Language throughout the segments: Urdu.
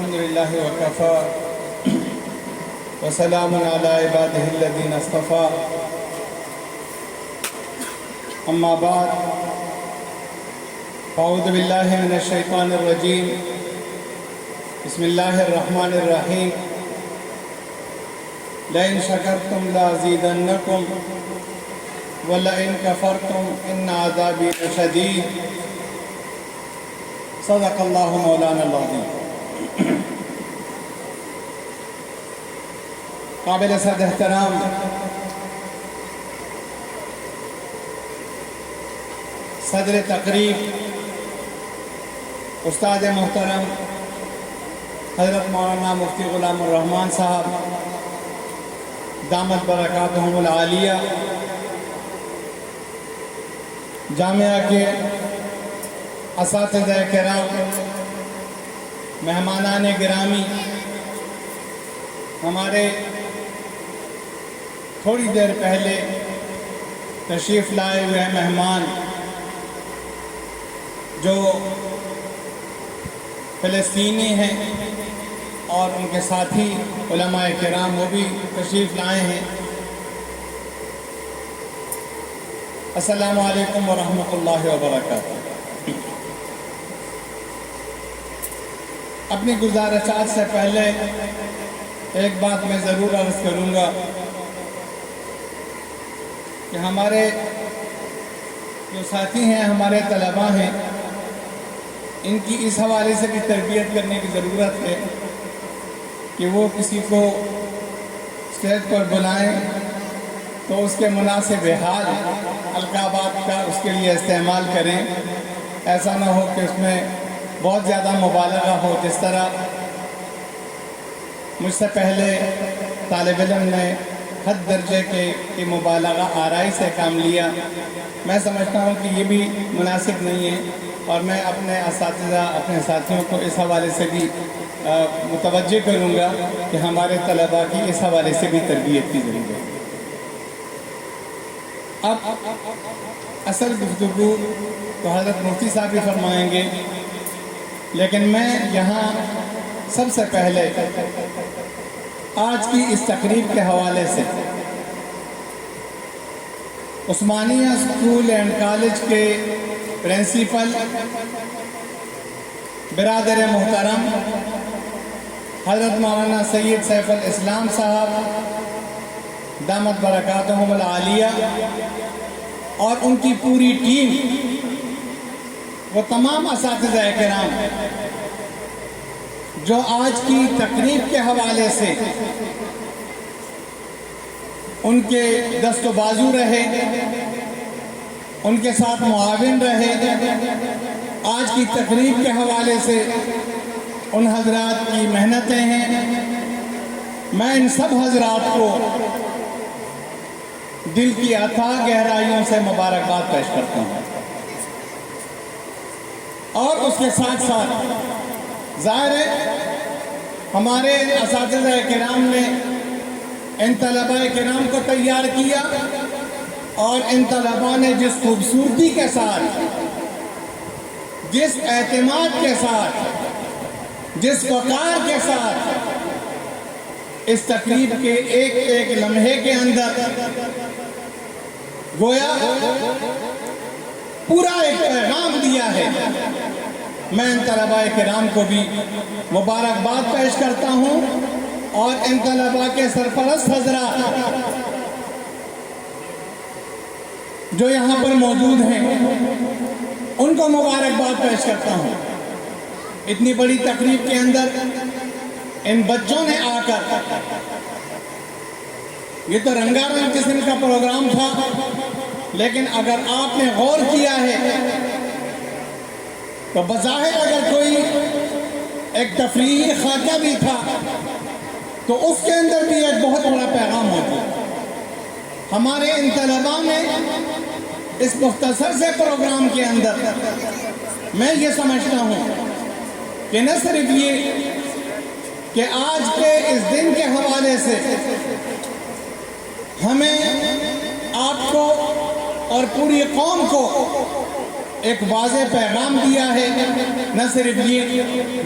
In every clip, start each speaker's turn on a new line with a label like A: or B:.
A: الحمد للہ وکفى وسلام علی عباده الذین اصطفى اما بعد اعوذ باللہ من الشیطان الرجیم بسم اللہ الرحمن الرحیم لئن شکرتم لازیدنکم ولئن کفرتم ان عذابی لشدید صدق اللہ مولانا العظیم۔ قابل صد احترام صدر تقریب استاد محترم حضرت مولانا مفتی غلام الرحمان صاحب دامت برکاتہم العالیہ، جامعہ کے اساتذہ کرام، مہمانان گرامی، ہمارے تھوڑی دیر پہلے تشریف لائے ہوئے مہمان جو فلسطینی ہیں اور ان کے ساتھی علماء کرام وہ بھی تشریف لائے ہیں، السلام علیکم ورحمۃ اللہ وبرکاتہ۔ اپنی گزارشات سے پہلے ایک بات میں ضرور عرض کروں گا کہ ہمارے جو ساتھی ہیں، ہمارے طلباء ہیں، ان کی اس حوالے سے بھی تربیت کرنے کی ضرورت ہے کہ وہ کسی کو اسٹیج پر بلائیں تو اس کے مناسب حال القابات کا اس کے لیے استعمال کریں، ایسا نہ ہو کہ اس میں بہت زیادہ مبالغہ ہو، جس طرح مجھ سے پہلے طالب علم نے حد درجے کی مبالغہ آرائی سے کام لیا۔ میں سمجھتا ہوں کہ یہ بھی مناسب نہیں ہے، اور میں اپنے اساتذہ، اپنے ساتھیوں کو اس حوالے سے بھی متوجہ کروں گا کہ ہمارے طلباء کی اس حوالے سے بھی تربیت کی ضرورت ہے۔ اب اصل گفتگو تو حضرت مفتی صاحب ہی فرمائیں گے، لیکن میں یہاں سب سے پہلے آج کی اس تقریب کے حوالے سے عثمانیہ اسکول اینڈ کالج کے پرنسپل برادر محترم حضرت مولانا سید سیف الاسلام صاحب دامت برکاتہم العالیہ اور ان کی پوری ٹیم، وہ تمام اساتذہ کرام جو آج کی تقریب کے حوالے سے ان کے دست و بازو رہے، ان کے ساتھ معاون رہے، آج کی تقریب کے حوالے سے ان حضرات کی محنتیں ہیں، میں ان سب حضرات کو دل کی اتھاہ گہرائیوں سے مبارکباد پیش کرتا ہوں، اور اس کے ساتھ ساتھ ظاہر ہے ہمارے اساتذہ کرام نے ان طلباء کرام کو تیار کیا، اور ان طلباء نے جس خوبصورتی کے ساتھ، جس اعتماد کے ساتھ، جس وقار کے ساتھ اس تقریب کے ایک ایک لمحے کے اندر گویا پورا ایک پیغام دیا ہے، میں ان طلباء کرام کو بھی مبارکباد پیش کرتا ہوں، اور ان طلباء کے سرپرست حضرات جو یہاں پر موجود ہیں ان کو مبارکباد پیش کرتا ہوں۔ اتنی بڑی تقریب کے اندر ان بچوں نے آ کر، یہ تو رنگا رنگ قسم کا پروگرام تھا، لیکن اگر آپ نے غور کیا ہے تو بظاہر اگر کوئی ایک تفریحی خاکہ بھی تھا تو اس کے اندر بھی ایک بہت بڑا پیغام ہوتا ہے۔ ہمارے ان طلباء نے اس مختصر سے پروگرام کے اندر، میں یہ سمجھتا ہوں کہ نہ صرف یہ کہ آج کے اس دن کے حوالے سے ہمیں آپ کو اور پوری قوم کو ایک واضح پیغام دیا ہے، نہ صرف یہ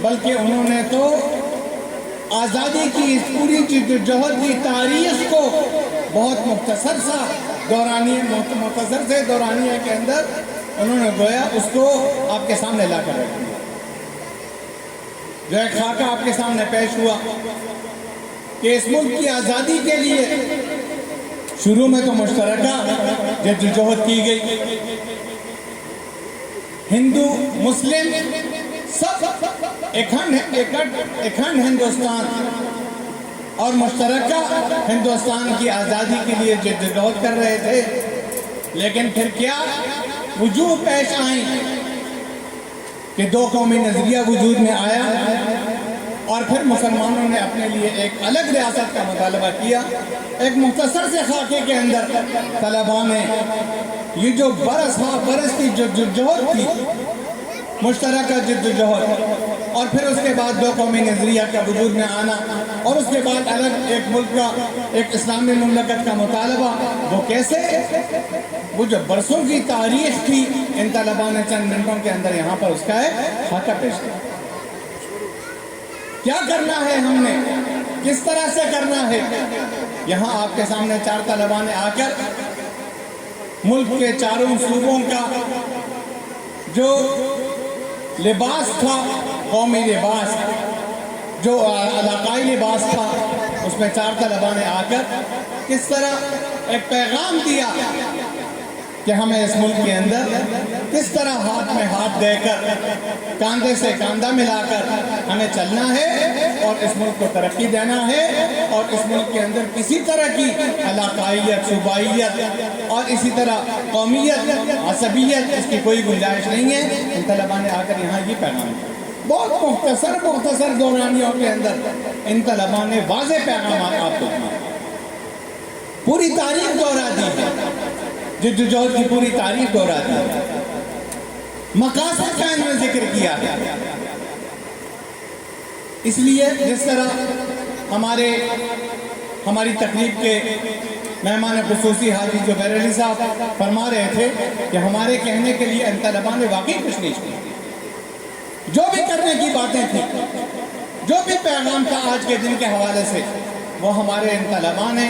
A: بلکہ انہوں نے تو آزادی کی اس پوری جدوجہد کی تاریخ کو بہت مختصر سے دورانیہ کے اندر انہوں نے گویا اس کو آپ کے سامنے لا کر رکھ دیا. جو ایک خاکہ آپ کے سامنے پیش ہوا کہ اس ملک کی آزادی کے لیے شروع میں تو مشترکہ جدوجہد کی گئی. ہندو مسلم سب اکھنڈ ہندوستان اور مشترکہ ہندوستان کی آزادی کے لیے جدوجہد کر رہے تھے. لیکن پھر کیا وجوہ پیش آئیں کہ دو قومی نظریہ وجود میں آیا اور پھر مسلمانوں نے اپنے لیے ایک الگ ریاست کا مطالبہ کیا. ایک مختصر سے خاکے کے اندر طلباء نے یہ جو برس کی جدوجہد تھی، مشترکہ جدوجہد، اور پھر اس کے بعد دو قومی نظریہ کا وجود میں آنا، اور اس کے بعد الگ ایک ملک کا، ایک اسلامی مملکت کا مطالبہ، وہ کیسے؟ وہ جو برسوں کی تاریخ تھی، ان طلباء نے چند منٹوں کے اندر یہاں پر اس کا ایک خاکہ پیش کیا. کیا کرنا ہے ہم نے، کس طرح سے کرنا ہے؟ یہاں آپ کے سامنے چار طلباء نے آ کر ملک کے چاروں صوبوں کا جو لباس تھا، قومی لباس، جو علاقائی لباس تھا، اس میں چار طلباء نے آ کر کس طرح ایک پیغام دیا کہ ہمیں اس ملک کے اندر کس طرح ہاتھ میں ہاتھ دے کر، کاندھے سے کاندھا ملا کر ہمیں چلنا ہے اور اس ملک کو ترقی دینا ہے، اور اس ملک کے اندر کسی طرح کی علاقائیت، صوبائیت اور اسی طرح قومیت، عصبیت، اس کی کوئی گنجائش نہیں ہے. ان طلباء نے آ کر یہاں یہ پیغام دیا. بہت مختصر دورانیوں کے اندر ان طلباء نے واضح پیغامات آپ کو دیے. پوری تاریخ دہرا دی ہے، جدوجہد کی پوری تاریخ دہرا دی ہے. مقاصد کا انہوں نے ذکر کیا ہے. اس لیے جس طرح ہماری تقریب کے مہمان خصوصی حاجی جبیر علی صاحب فرما رہے تھے کہ ہمارے کہنے کے لیے ان طلباء نے واقعی کچھ نہیں چھوڑا. جو بھی کرنے کی باتیں تھیں، جو بھی پیغام تھا آج کے دن کے حوالے سے، وہ ہمارے ان طلباء نے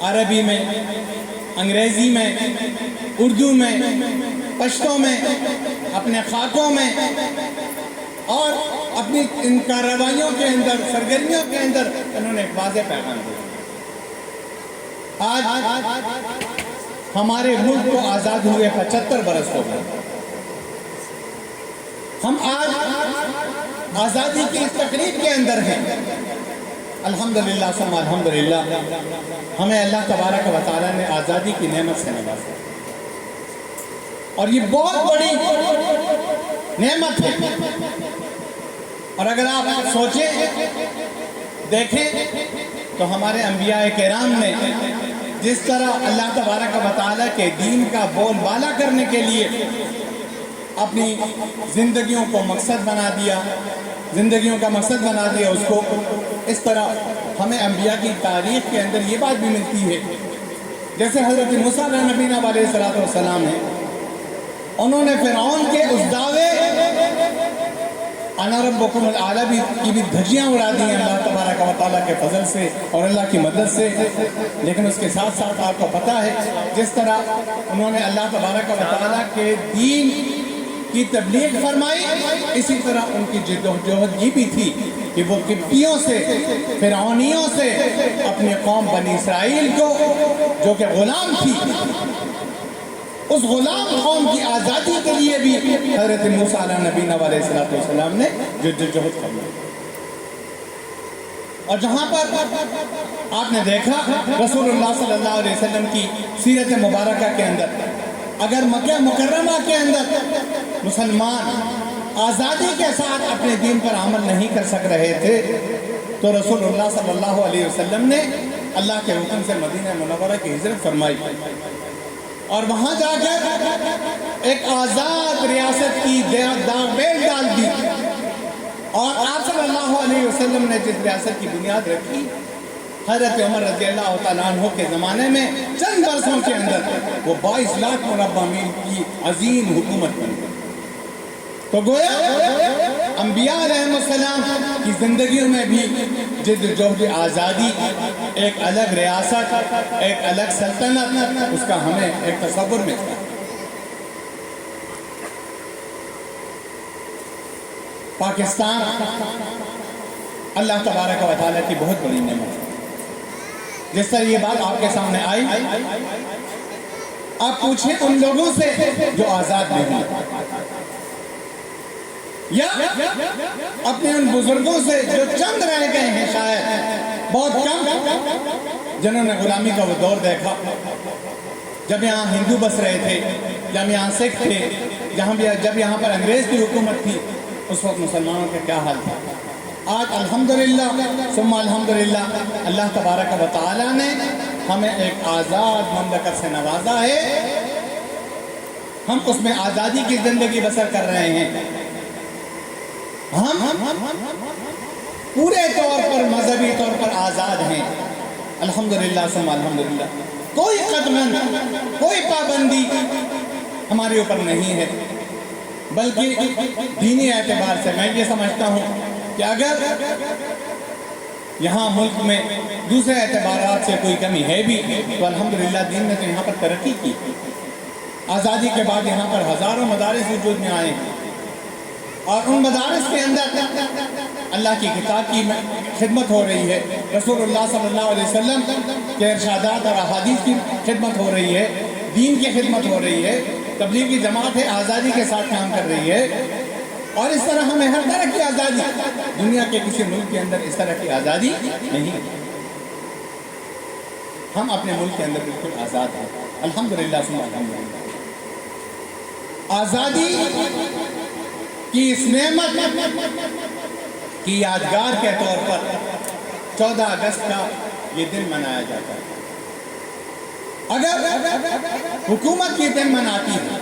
A: عربی میں، انگریزی میں، اردو میں، پشتو میں، اپنے خاکوں میں اور اپنی ان کارروائیوں کے اندر، سرگرمیوں کے اندر انہوں نے ایک واضح پیغام دیا. آج ہمارے ملک کو آزاد ہوئے 75 برس ہو گئے. ہم آج آزادی کی اس تقریب کے اندر ہیں. الحمدللہ ثم الحمدللہ، ہمیں اللہ تبارک و تعالیٰ نے آزادی کی نعمت سے نوازا، اور یہ بہت بڑی نعمت ہے. اور اگر آپ سوچیں، دیکھیں تو ہمارے انبیاء کرام نے جس طرح اللہ تبارک و تعالیٰ کے دین کا بول بالا کرنے کے لیے اپنی زندگیوں کو مقصد بنا دیا، زندگیوں کا مقصد بنا دیا اس کو، اس طرح ہمیں انبیاء کی تاریخ کے اندر یہ بات بھی ملتی ہے. جیسے حضرت موسیٰ علیہ نبینا علیہ السلام ہیں، انہوں نے فرعون کے اس دعوے انا ربکم الاعلی کی بھی دھجیاں اڑا دی ہیں اللہ تبارک و تعالیٰ کے فضل سے اور اللہ کی مدد سے. لیکن اس کے ساتھ ساتھ آپ کو پتہ ہے جس طرح انہوں نے اللہ تبارک و تعالیٰ کے دین کی تبلیغ فرمائی، اسی طرح ان کی جدوجہد یہ بھی تھی کہ وہ قبطیوں سے، فرعونیوں سے اپنی قوم بنی اسرائیل کو، جو کہ غلام تھی، اس غلام قوم کی آزادی کے لیے بھی حضرت موسیٰ علیہ نبینا علیہ السلام نے جدوجہد فرمائی. اور جہاں پر آپ نے دیکھا رسول اللہ صلی اللہ علیہ وسلم کی سیرت مبارکہ کے اندر، اگر مکہ مکرمہ کے اندر مسلمان آزادی کے ساتھ اپنے دین پر عمل نہیں کر سک رہے تھے، تو رسول اللہ صلی اللہ علیہ وسلم نے اللہ کے حکم سے مدینہ منورہ کی ہجرت فرمائی، اور وہاں جا کر ایک آزاد ریاست کی داغ بیل ڈال دی. اور آپ صلی اللہ علیہ وسلم نے جس ریاست کی بنیاد رکھی، حضرت عمر رضی اللہ تعالیٰ عنہ کے زمانے میں چند برسوں کے اندر وہ 22 لاکھ مربع میل کی عظیم حکومت بن گئی. تو گویا انبیاء علیہ السلام کی زندگیوں میں بھی جد جہد آزادی، ایک الگ ریاست، ایک الگ سلطنت، اس کا ہمیں ایک تصور ملتا ہے۔ پاکستان اللہ تبارک و تعالیٰ کی بہت بڑی نعمت ہے۔ جس طرح یہ بات آپ کے سامنے آئی، آپ پوچھیں ان لوگوں سے جو آزاد نہیں، یا اپنے ان بزرگوں سے جو چند رہ گئے ہیں، شاید بہت کم، جنہوں نے غلامی کا وہ دور دیکھا، جب یہاں ہندو بس رہے تھے، جب یہاں سکھ تھے، جب یہاں پر انگریز کی حکومت تھی، اس وقت مسلمانوں کا کیا حال تھا۔ آج الحمدللہ ثم الحمدللہ اللہ تبارک و تعالی نے ہمیں ایک آزاد مملکت سے نوازا ہے، ہم اس میں آزادی کی زندگی بسر کر رہے ہیں۔ ہم پورے طور پر مذہبی طور پر آزاد ہیں، الحمدللہ ثم الحمدللہ۔ کوئی قدغن، کوئی پابندی ہمارے اوپر نہیں ہے، بلکہ دینی اعتبار سے میں یہ سمجھتا ہوں کہ اگر یہاں ملک میں دوسرے اعتبارات سے کوئی کمی ہے بھی تو الحمدللہ دین نے تو یہاں پر ترقی کی۔ آزادی کے بعد یہاں پر ہزاروں مدارس وجود میں آئے ہیں، اور ان مدارس کے اندر اللہ کی کتاب کی خدمت ہو رہی ہے، رسول اللہ صلی اللہ علیہ وسلم کے ارشادات اور احادیث کی خدمت ہو رہی ہے، دین کی خدمت ہو رہی ہے، تبلیغی جماعت ہے آزادی کے ساتھ کام کر رہی ہے، اور اس طرح ہمیں ہر طرح کی آزادی، دنیا کے کسی ملک کے اندر اس طرح کی آزادی نہیں ہے۔ ہم اپنے ملک کے اندر بالکل آزاد ہیں، الحمدللہ ثم الحمدللہ۔ آزادی کی اس نعمت کی یادگار کے طور پر 14 اگست کا یہ دن منایا جاتا ہے۔ اگر حکومت یہ دن مناتی ہے،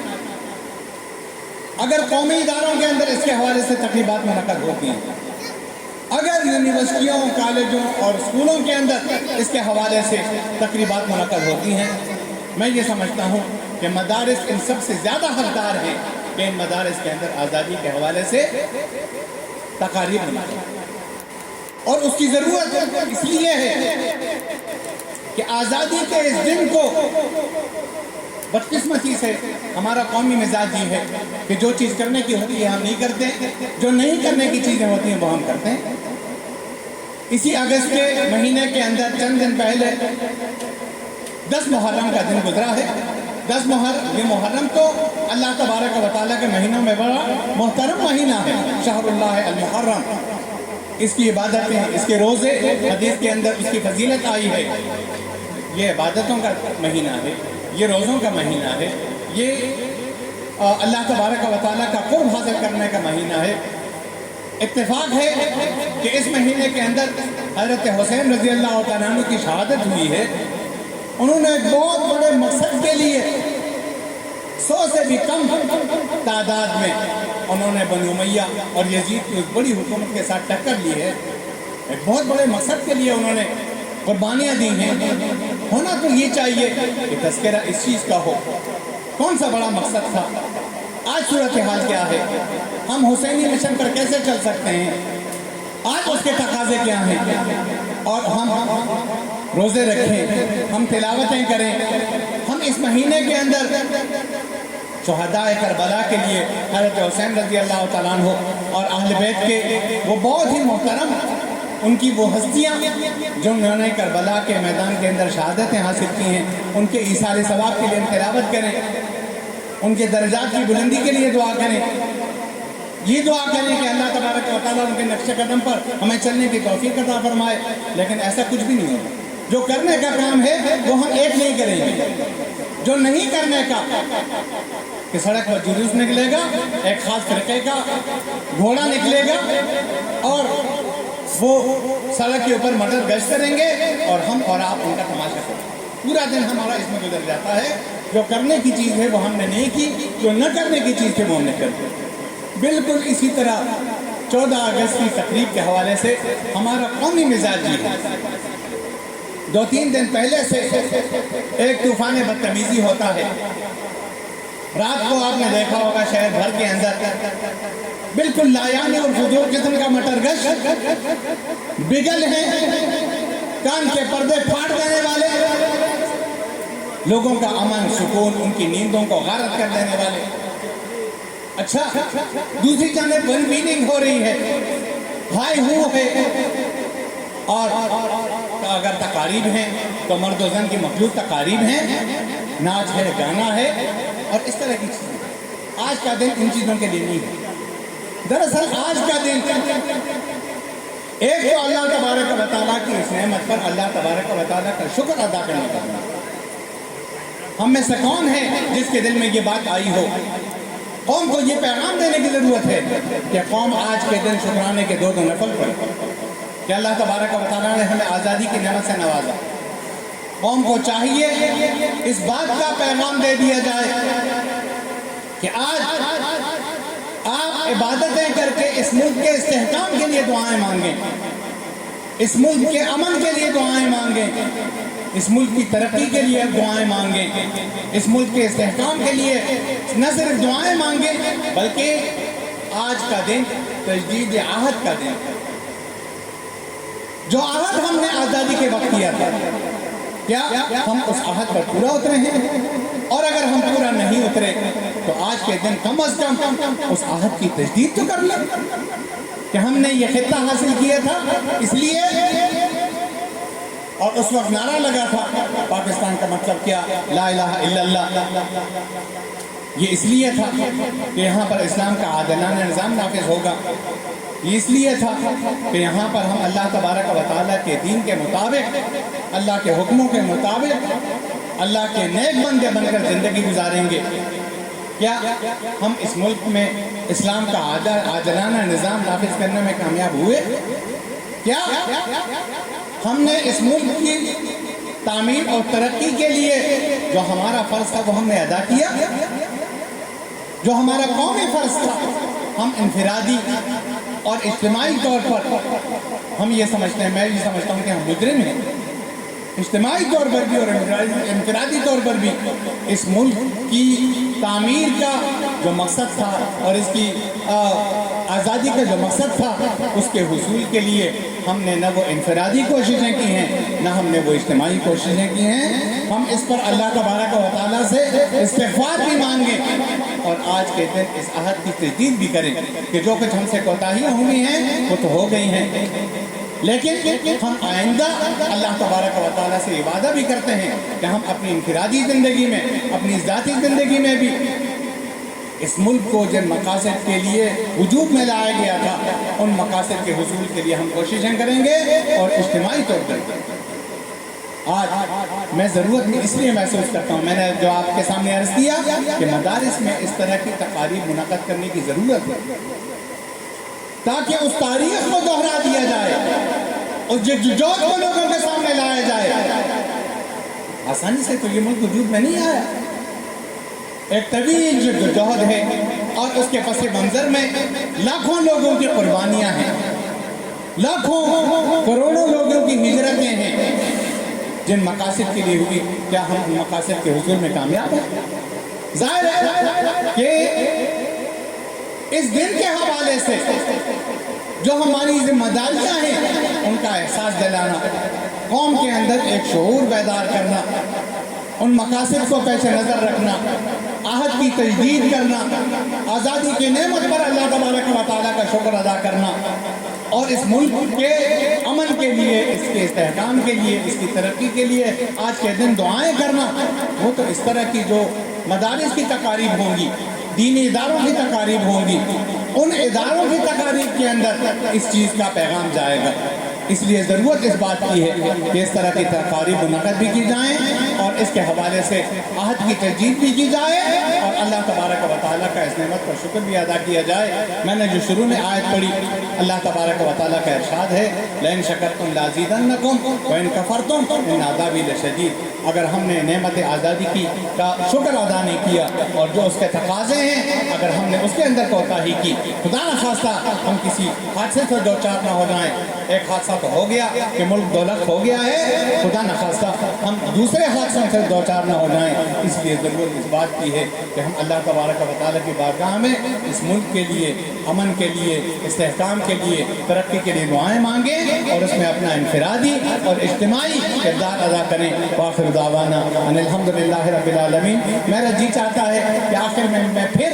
A: اگر قومی اداروں کے اندر اس کے حوالے سے تقریبات منعقد ہوتی ہیں، اگر یونیورسٹیوں، کالجوں اور اسکولوں کے اندر اس کے حوالے سے تقریبات منعقد ہوتی ہیں، میں یہ سمجھتا ہوں کہ مدارس ان سب سے زیادہ حقدار ہیں کہ ان مدارس کے اندر آزادی کے حوالے سے تقاریب منعقد ہیں۔ اور اس کی ضرورت اس لیے ہے کہ آزادی کے اس دن کو بدقسمتی سے ہمارا قومی مزاج یہ ہے کہ جو چیز کرنے کی ہوتی ہے ہم نہیں کرتے، جو نہیں کرنے کی چیزیں ہوتی ہیں وہ ہم کرتے ہیں۔ اسی اگست کے مہینے کے اندر چند دن پہلے 10 محرم کا دن گزرا ہے۔ 10 محرم، یہ محرم تو اللہ تبارک و تعالیٰ کے مہینوں میں بڑا محترم مہینہ ہے، شہر اللہ المحرم۔ اس کی عبادتیں، اس کے روزے، حدیث کے اندر اس کی فضیلت آئی ہے۔ یہ عبادتوں کا مہینہ ہے، یہ روزوں کا مہینہ ہے، یہ اللہ تبارک و تعالیٰ کا قرب حاصل کرنے کا مہینہ ہے۔ اتفاق ہے کہ اس مہینے کے اندر حضرت حسین رضی اللہ تعالیٰ عنہ کی شہادت ہوئی ہے۔ انہوں نے ایک بہت بڑے مقصد کے لیے 100 سے بھی کم تعداد میں انہوں نے بنو امیہ اور یزید کی اس بڑی حکومت کے ساتھ ٹکر لی ہے۔ ایک بہت بڑے مقصد کے لیے انہوں نے قربانیاں دی ہیں۔ ہونا تو یہ چاہیے کہ تذکرہ اس چیز کا ہو، کون سا بڑا مقصد تھا، آج صورتحال کیا ہے، ہم حسینی مشن پر کیسے چل سکتے ہیں، آج اس کے تقاضے کیا ہیں، اور ہم روزے رکھیں، ہم تلاوتیں کریں، ہم اس مہینے کے اندر شہدائے کربلا کے لیے حضرت حسین رضی اللہ تعالیٰ عنہ اور اہل بیت کے وہ بہت ہی محترم ان کی وہ ہستیاں جو انہوں نے کربلا کے میدان کے اندر شہادتیں حاصل کی ہیں، ان کے ایثار ثواب کے لیے تلاوت کریں، ان کے درجات کی بلندی کے لیے دعا کریں، یہ دعا کریں کہ اللہ تبارک و تعالیٰ ان کے نقش قدم پر ہمیں چلنے کی توفیق عطا فرمائے۔ لیکن ایسا کچھ بھی نہیں ہوگا۔ جو کرنے کا کام ہے وہ ہم ایک نہیں کریں گے، جو نہیں کرنے کا کہ سڑک پر جلوس نکلے گا، ایک خاص فرقے کا گھوڑا نکلے گا اور وہ سڑک کے اوپر مٹر گشت کریں گے اور ہم اور آپ ان کا تماشا کریں گے۔ پورا دن ہمارا اس میں گزر جاتا ہے۔ جو کرنے کی چیز ہے وہ ہم نے نہیں کی، جو نہ کرنے کی چیز تھی وہ ہم نے کر دی۔ بالکل اسی طرح 14 اگست کی تقریب کے حوالے سے ہمارا قومی مزاج یہ ہے۔ 2-3 دن پہلے سے ایک طوفان بدتمیزی ہوتا ہے، رات کو آپ نے دیکھا ہوگا شہر بھر کے اندر بالکل لایانی اور فضول قسم کا مٹر گش بگل ہیں، کان کے پردے پھاڑ دینے والے، لوگوں کا امن سکون، ان کی نیندوں کو غارت کر دینے والے۔ اچھا، دوسری جانب ون ویننگ ہو رہی ہے، ہائی ہو ہے، اور اگر تقاریب ہیں تو مرد و زن کی مخلوط تقاریب ہیں، ناچ ہے، گانا ہے اور اس طرح کی چیزیں۔ آج کا دن ان چیزوں کے لیے نہیں ہے۔ دراصل آج کا دن ایک تو اللہ تبارک و تعالیٰ کی اس نعمت پر اللہ تبارک و تعالیٰ کا شکر ادا کرنے کا دن۔ ہم میں سے کون ہے جس کے دل میں یہ بات آئی ہو؟ قوم کو یہ پیغام دینے کی ضرورت ہے کہ قوم آج کے دن شکرانے کے دو نفل پڑھے کہ اللہ تبارک و تعالیٰ نے ہمیں آزادی کی نعمت سے نوازا۔ قوم کو چاہیے اس بات کا پیغام دے دیا جائے کہ آج آپ عبادتیں کر کے اس ملک کے استحکام کے لیے دعائیں مانگیں، اس ملک کے امن کے لیے دعائیں مانگیں، اس ملک کی ترقی کے لیے دعائیں مانگیں، اس ملک کے استحکام کے لیے نہ صرف دعائیں مانگیں بلکہ آج کا دن تجدید عہد کا دن، جو عہد ہم نے آزادی کے وقت کیا تھا، کیا ہم اس عہد پر پورا اترے ہیں؟ اور اگر ہم پورا نہیں اترے تو آج کے دن کم از کم اس عہد کی تجدید تو کر لیں کہ ہم نے یہ خطہ حاصل کیا تھا اس لیے، اور اس وقت نعرہ لگا تھا پاکستان کا مطلب کیا، لا الہ الا اللہ، یہ اس لیے تھا کہ یہاں پر اسلام کا عادلانہ نظام نافذ ہوگا، یہ اس لیے تھا کہ یہاں پر ہم اللہ تبارک و تعالیٰ کے دین کے مطابق، اللہ کے حکموں کے مطابق، اللہ کے نیک بندے بن کر زندگی گزاریں گے۔ کیا ہم اس ملک میں اسلام کا عادلانہ نظام نافذ کرنے میں کامیاب ہوئے؟ کیا ہم نے اس ملک کی تعمیر اور ترقی کے لیے جو ہمارا فرض تھا وہ ہم نے ادا کیا؟ جو ہمارا قومی فرض تھا ہم انفرادی اور اجتماعی طور پر ہم یہ سمجھتے ہیں، میں یہ سمجھتا ہوں کہ ہم مجرم ہیں، اجتماعی طور پر بھی اور انفرادی طور پر بھی اس ملک کی تعمیر کا جو مقصد تھا اور اس کی آزادی کا جو مقصد تھا اس کے حصول کے لیے ہم نے نہ وہ انفرادی کوششیں کی ہیں نہ ہم نے وہ اجتماعی کوششیں کی ہیں۔ ہم اس پر اللہ تبارک و تعالیٰ سے استغفار بھی مانگیں اور آج کے دن اس عہد کی تجدید بھی کریں کہ جو کچھ ہم سے کوتاہیاں ہوئی ہیں وہ تو ہو گئی ہیں، لیکن ہم آئندہ اللہ تبارک و تعالیٰ سے وعدہ بھی کرتے ہیں کہ ہم اپنی انفرادی زندگی میں، اپنی ذاتی زندگی میں بھی اس ملک کو جن مقاصد کے لیے وجود میں لایا گیا تھا ان مقاصد کے حصول کے لیے ہم کوششیں کریں گے اور اجتماعی طور پر۔ آج میں ضرورت اس لیے محسوس کرتا ہوں، میں نے جو آپ کے سامنے عرض کیا کہ مدارس میں اس طرح کی تقاریب منعقد کرنے کی ضرورت ہے تاکہ اس تاریخ کو دوہرا دیا جائے، اس جدوجہد کو لوگوں کے سامنے لایا جائے۔ آسانی سے تو یہ ملک وجود میں نہیں آیا، ایک طویل جدوجہد ہے اور اس کے پس منظر میں لاکھوں لوگوں کی قربانیاں ہیں، لاکھوں کروڑوں لوگوں کی ہجرتیں ہیں جن مقاصد کے لیے ہوئی۔ کیا ہم ان مقاصد کے حصول میں کامیاب ہیں؟ ظاہر ہے کہ اس دن کے حوالے سے جو ہماری ذمہ داریاں ہیں ان کا احساس دلانا، قوم کے اندر ایک شعور بیدار کرنا، ان مقاصد کو پیش نظر رکھنا، عہد کی تجدید کرنا، آزادی کی نعمت پر اللہ تبارک و تعالیٰ کا شکر ادا کرنا اور اس ملک کے امن کے لیے، اس کے استحکام کے لیے، اس کی ترقی کے لیے آج کے دن دعائیں کرنا، وہ تو اس طرح کی جو مدارس کی تقاریب ہوں گی، دینی اداروں کی تقاریب ہوں گی، ان اداروں کی تقاریب کے اندر اس چیز کا پیغام جائے گا۔ اس لیے ضرورت اس بات کی ہے کہ اس طرح کی تقاریب منعقد بھی کی جائیں اور اس کے حوالے سے عہد کی تجدید بھی کی جائے اور اللہ تبارک و تعالیٰ کا اس نعمت پر شکر بھی ادا کیا جائے۔ میں نے جو شروع میں آیت پڑھی، اللہ تبارک و تعالیٰ کا ارشاد ہے لَإِن شَكَرْتُمْ لَأَزِيدَنَّكُمْ وَإِن كَفَرْتُمْ إِنَّ عَذَابِي لَشَدِيدٌ۔ اگر ہم نے نعمت آزادی کی کا شکر ادا نہیں کیا اور جو اس کے تقاضے ہیں اگر ہم نے اس کے اندر کوتاہی کی، خدا نخواستہ ہم کسی حادثے سے دو چار نہ ہو جائیں۔ ایک حادثہ تو ہو گیا کہ ملک دولت ہو گیا ہے، خدا نخواستہ ہم دوسرے حادثوں سے دو چار نہ ہو جائیں۔ اس لیے ضرورت اس بات کی ہے کہ ہم اللہ تبارک و تعالیٰ کی بارگاہ میں اس ملک کے لیے، امن کے لیے، استحکام کے لیے، ترقی کے لیے دعائیں مانگیں اور اس میں اپنا انفرادی اور اجتماعی کردار ادا کریں۔ وآخر دعوانا ان الحمدللہ رب العالمین۔ میرا جی چاہتا ہے کہ آخر میں پھر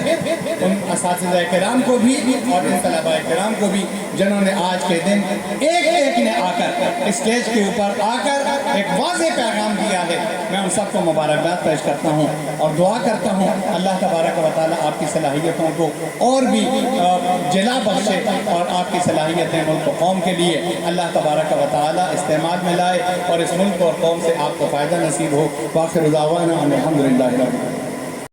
A: ان اساتذہ کرام کو بھی اور ان طلباء کرام کو بھی جنہوں نے آج کے دن ایک نے آ کر اسٹیج کے اوپر آ کر ایک واضح پیغام دیا ہے، میں ان سب کو مبارکباد پیش کرتا ہوں اور دعا کرتا ہوں اللہ تبارک و تعالیٰ آپ کی صلاحیتوں کو اور بھی جلا بخشے اور آپ کی صلاحیتیں ملک و قوم کے لیے اللہ تبارک و تعالیٰ استعمال میں لائے اور اس ملک اور قوم سے آپ کو فائدہ نصیب ہو۔ وآخر دعوانا ان الحمدللہ رب العالمین۔